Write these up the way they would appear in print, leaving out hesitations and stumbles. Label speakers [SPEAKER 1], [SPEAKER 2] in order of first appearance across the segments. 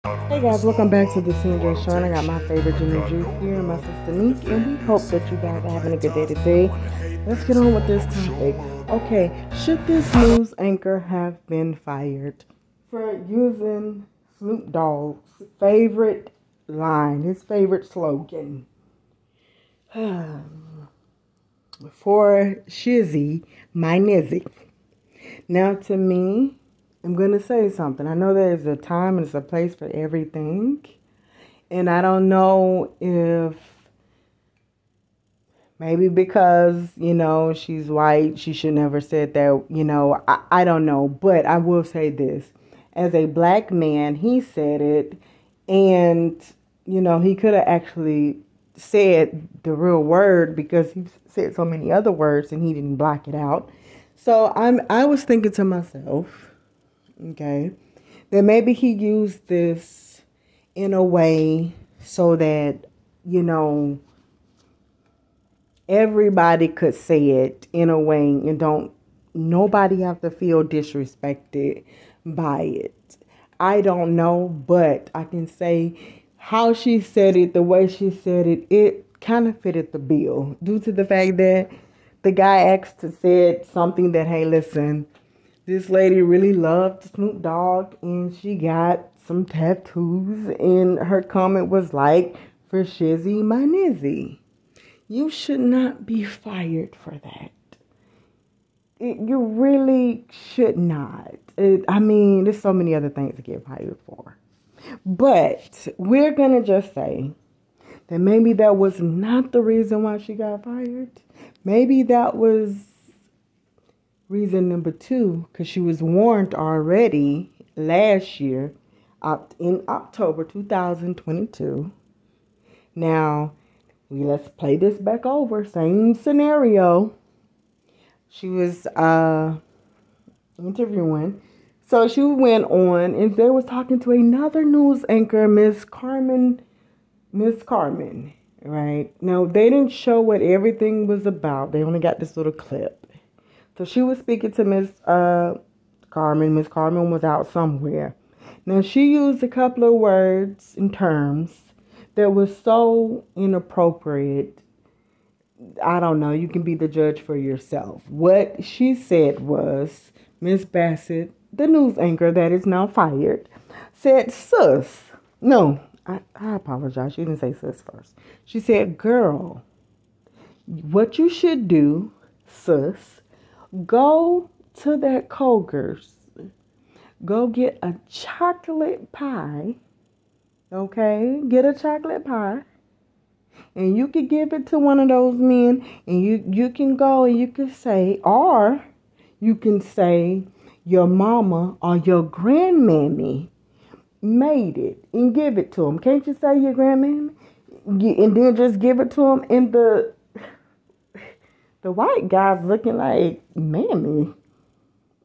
[SPEAKER 1] Hey guys, welcome back to the CNJ Show. And I got my favorite Jimmy Juice here and my sister Neek, and we hope that you guys are having a good day today. Let's get on with this topic. Okay, should this news anchor have been fired for using Snoop Dogg's favorite line, his favorite slogan? For Shizzy, my nizzy. Now, to me, I'm going to say something. I know there's a time and there's a place for everything. And I don't know if maybe because, she's white, she should never said that, I don't know. But I will say this. As a black man, he said it. And, he could have actually said the real word because he said so many other words and he didn't block it out. So I was thinking to myself, okay, that maybe he used this in a way so that, everybody could say it in a way and nobody have to feel disrespected by it. I don't know, but I can say how she said it, the way she said it, it kind of fitted the bill due to the fact that the guy actually said something that, hey, listen, this lady really loved Snoop Dogg and she got some tattoos, and her comment was like, for Shizzy, my nizzy. You should not be fired for that. You really should not. There's so many other things to get fired for. But we're going to just say that maybe that was not the reason why she got fired. Maybe that was reason number 2, because she was warned already last year in October 2022. Now, let's play this back over. Same scenario. She was interviewing. So she went on and they was talking to another news anchor, Miss Carmen, right? Now, they didn't show what everything was about. They only got this little clip. So she was speaking to Miss Carmen. Miss Carmen was out somewhere. Now, she used a couple of words and terms that was so inappropriate. I don't know. You can be the judge for yourself. What she said was, Miss Bassett, the news anchor that is now fired, said, sus. No, I apologize. She didn't say sus first. She said, girl, what you should do, sus, go to that Kroger's. Go get a chocolate pie. Okay? Get a chocolate pie. And you can give it to one of those men. And you can go and you can say, or you can say, your mama or your grandmammy made it and give it to him. Can't you say your grandmammy? And then just give it to him. And the white guy's looking like, mammy.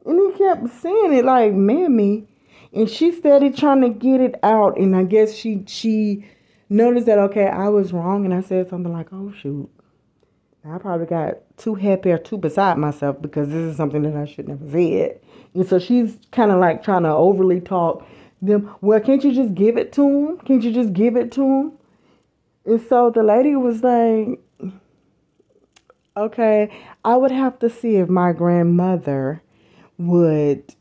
[SPEAKER 1] And he kept saying it like, mammy. And she started trying to get it out. And I guess she noticed that, okay, I was wrong. And I said something like, oh, shoot. I probably got too happy or too beside myself because this is something that I should never said. And so she's kind of like trying to overly talk them. Well, can't you just give it to him? Can't you just give it to him? And so the lady was like, okay, I would have to see if my grandmother would,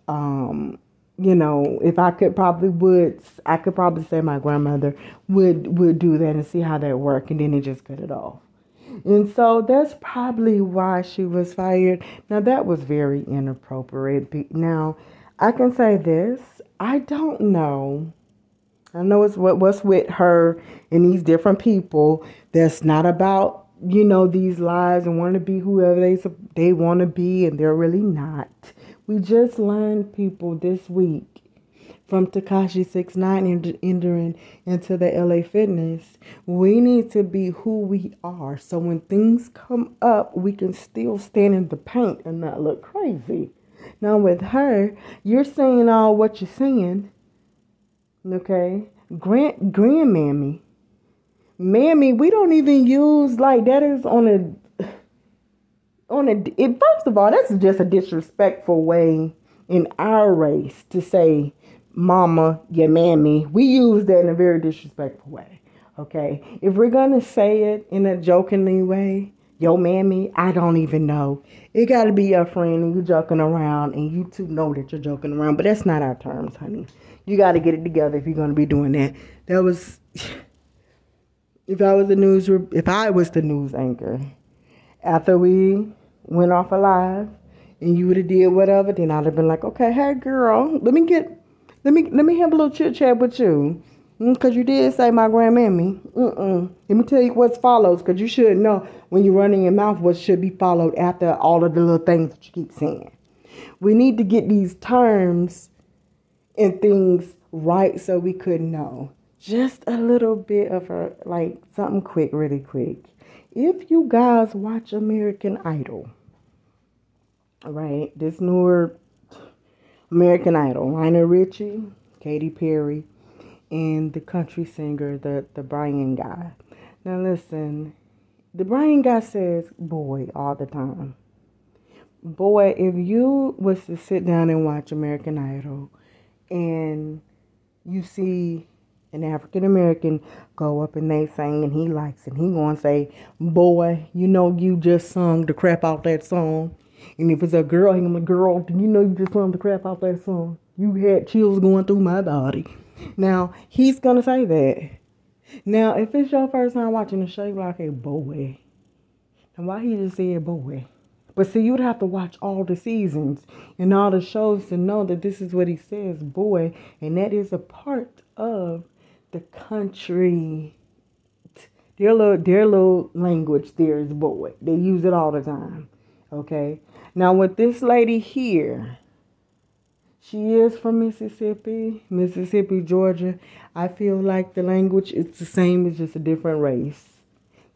[SPEAKER 1] if I could probably say my grandmother would do that and see how that worked, and then it just cut it off. And so that's probably why she was fired. Now, that was very inappropriate. Now, I can say this. I don't know. I know it's what's with her and these different people that's not about, these lies and want to be whoever they want to be, and they're really not. We just learned, people, this week from Tekashi 6ix9ine entering into the LA Fitness. We need to be who we are. So when things come up, we can still stand in the paint and not look crazy. Now with her, you're saying all what you're saying. Okay? Grandmammy. Mammy, we don't even use like that is first of all, that's just a disrespectful way in our race to say mama, your mammy. We use that in a very disrespectful way. Okay? If we're going to say it in a jokingly way, yo mammy, I don't even know. It got to be your friend and you joking around and you two know that you're joking around. But that's not our terms, honey. You got to get it together if you're going to be doing that. That was... If I was the news anchor, after we went off alive and you would have did whatever, then I'd have been like, okay, hey girl, let me have a little chit chat with you. Because you did say my grandmammy. Let me tell you what follows, because you should know when you're running your mouth what should be followed after all of the little things that you keep saying. We need to get these terms and things right so we could know. Just a little bit of something quick, really quick. If you guys watch American Idol, right, this newer American Idol, Lionel Richie, Katy Perry, and the country singer, the Brian guy. Now listen, the Brian guy says boy all the time. Boy, if you was to sit down and watch American Idol and you see an African American go up and they sing and he likes it, he gonna say, boy, you know you just sung the crap out that song. And if it's a girl, he gonna be, girl, you know you just sung the crap out that song. You had chills going through my body. Now, he's gonna say that. Now, if it's your first time watching the show, you're like, hey, boy. Now, why he just said boy? But see, you'd have to watch all the seasons and all the shows to know that this is what he says, boy. And that is a part of the country. Their little language there is boy. They use it all the time. Okay? Now, with this lady here, she is from Mississippi, Georgia. I feel like the language is the same, it's just a different race.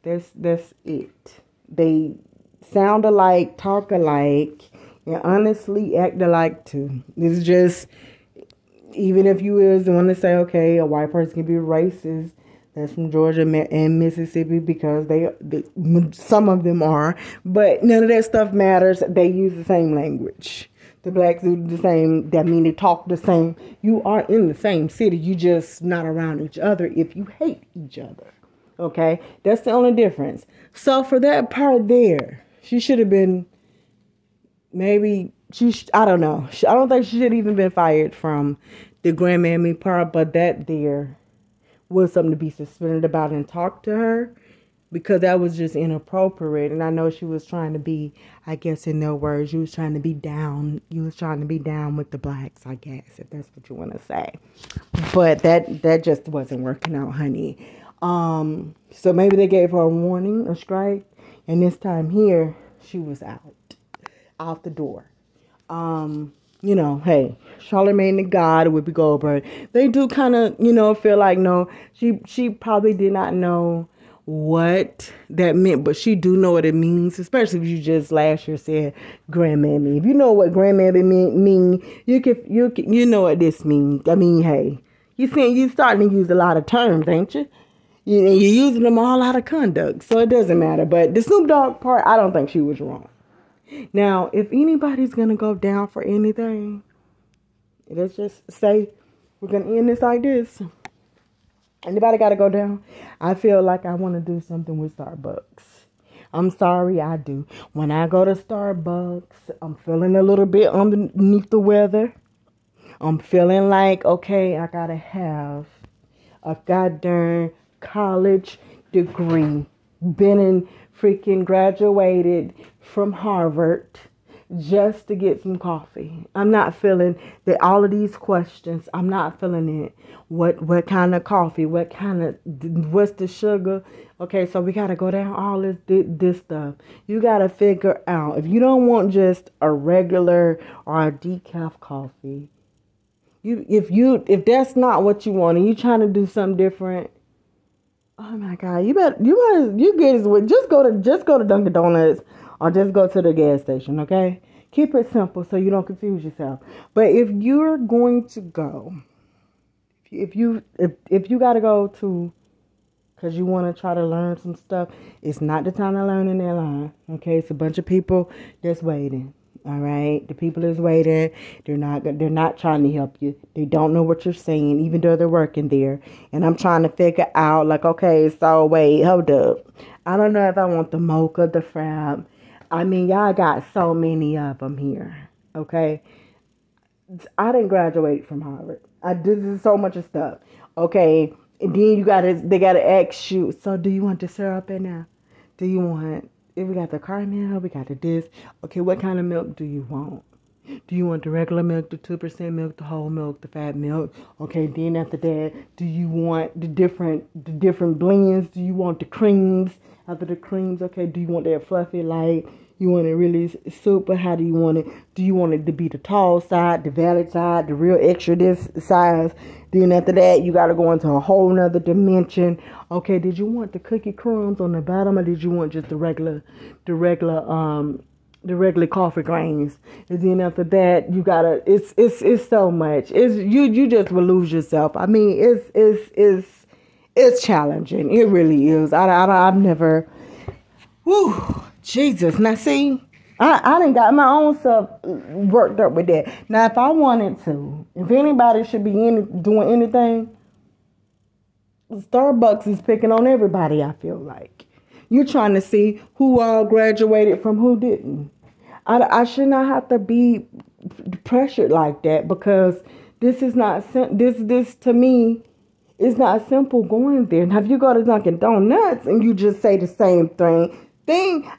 [SPEAKER 1] That's it. They sound alike, talk alike, and honestly act alike too. It's just, even if you is want to say, okay, a white person can be racist, that's from Georgia and Mississippi, because they some of them are, but none of that stuff matters. They use the same language. The blacks do the same. That mean they talk the same. You are in the same city. You just not around each other if you hate each other. Okay? That's the only difference. So for that part there, she should have been, maybe, I don't know. I don't think she should have even been fired from the grandmammy part, but that there was something to be suspended about and talk to her, because that was just inappropriate. And I know she was trying to be, I guess in their words, you was trying to be down. You was trying to be down with the blacks, I guess, if that's what you want to say. But that just wasn't working out, honey. So maybe they gave her a warning, a strike. And this time here, she was out the door. You know, hey, Charlamagne the God, Whoopi Goldberg, they do kind of, feel like, no, she probably did not know what that meant, but she do know what it means, especially if you just last year said grandmammy. If you know what grandmammy mean, you know what this means. I mean, hey, you starting to use a lot of terms, ain't you? You're using them all out of conduct, so it doesn't matter. But the Snoop Dogg part, I don't think she was wrong. Now, if anybody's gonna go down for anything, let's just say we're gonna end this like this. Anybody got to go down? I feel like I want to do something with Starbucks. I'm sorry, I do. When I go to Starbucks, I'm feeling a little bit underneath the weather. I'm feeling like, okay, I got to have a goddamn college degree. Been in freaking graduated from Harvard just to get some coffee. I'm not feeling that all of these questions. I'm not feeling it. What kind of coffee? What's the sugar? Okay, so we got to go down all this stuff. You got to figure out, if you don't want just a regular or a decaf coffee, if that's not what you want and you trying to do something different, oh my God, you get just go to Dunkin' Donuts or just go to the gas station, okay? Keep it simple so you don't confuse yourself. But if you're going to go, if you got to go to, because you want to try to learn some stuff, it's not the time to learn in that line, okay? It's a bunch of people that's waiting, All right, the people is waiting. They're not trying to help you. They don't know what you're saying, even though they're working there. And I'm trying to figure out, like, okay, so wait, hold up. I don't know if I want the mocha, the frap. I mean, y'all got so many of them here. Okay, I didn't graduate from Harvard. This is so much of stuff. Okay, and then they gotta ask you. So, do you want the syrup in there? Do you want? If we got the caramel, we got the this. Okay, what kind of milk do you want? Do you want the regular milk, the 2% milk, the whole milk, the fat milk? Okay, then after that, do you want the different blends? Do you want the creams? After the creams, okay, do you want that fluffy light? You want it really super? How do you want it? Do you want it to be the tall side, the valid side, the real extra this size? Then after that, you got to go into a whole nother dimension. Okay, did you want the cookie crumbs on the bottom, or did you want just the regular coffee grains? And then after that, you gotta. It's so much. You just will lose yourself. I mean, it's challenging. It really is. I've never. Whew, Jesus. Now see, I done got my own self worked up with that. Now, if I wanted to, if anybody should be doing anything, Starbucks is picking on everybody, I feel like. You're trying to see who all graduated from who didn't. I should not have to be pressured like that, because this is not, this to me is not simple going there. Now, if you go to Dunkin' Donuts and you just say the same thing,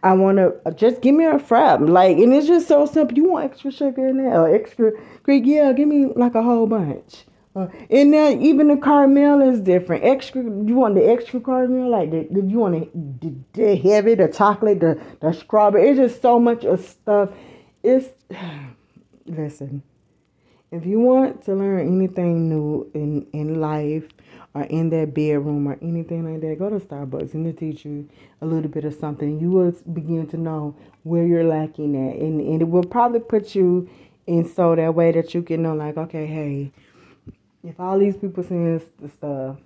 [SPEAKER 1] I want to just give me a frap. Like, and it's just so simple. You want extra sugar in there or extra Greek? Yeah, give me like a whole bunch. And then even the caramel is different. Extra, you want the extra caramel? Like, you want the heavy, the chocolate, the strawberry. It's just so much of stuff. Listen, if you want to learn anything new in life or in that bedroom or anything like that, go to Starbucks and they'll teach you a little bit of something. You will begin to know where you're lacking at. And it will probably put you in so that way that you can know, like, okay, hey, if all these people saying the stuff,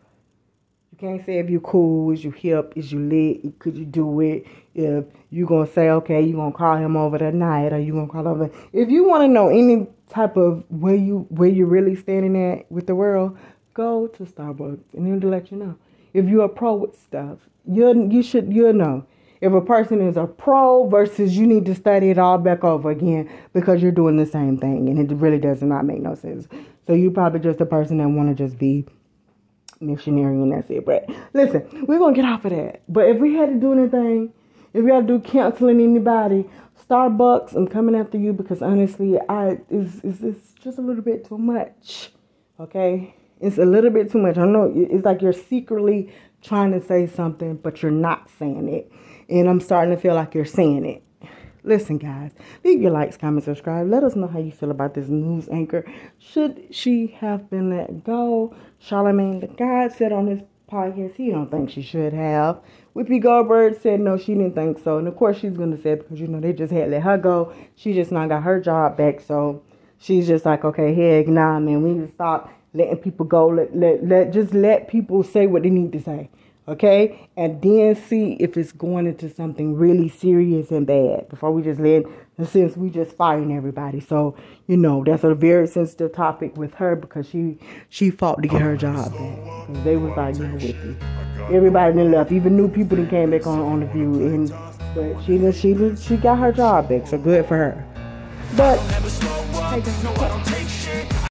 [SPEAKER 1] you can't say if you're cool, is you hip, is you lit, could you do it? If you're going to say, okay, you're going to call him over tonight, or you're going to call over. If you want to know any type of where you're really standing at with the world, go to Starbucks and they'll let you know. If you're a pro with stuff, you'll know. If a person is a pro versus you need to study it all back over again because you're doing the same thing and it really does not make no sense. So you're probably just a person that want to just be missionary and that's it. But listen, we're going to get off of that. But if we had to do anything, if we had to do canceling anybody, Starbucks, I'm coming after you because honestly, it's just a little bit too much. Okay? It's a little bit too much. I know it's like you're secretly trying to say something, but you're not saying it. And I'm starting to feel like you're saying it. Listen, guys, leave your likes, comments, subscribe. Let us know how you feel about this news anchor. Should she have been let go? Charlamagne the God said on his podcast he don't think she should have. Whoopi Goldberg said no, she didn't think so. And of course she's going to say it because, they just had let her go. She just not got her job back. So she's just like, okay, heck nah, man, we need to stop letting people go. Let people say what they need to say. Okay, and then see if it's going into something really serious and bad before we just since we just firing everybody. So, that's a very sensitive topic with her because she fought to get her job back. Because they was like, with you. Everybody then left. Even new people that came back on The View. But she got her job back. So good for her. But, hey guys,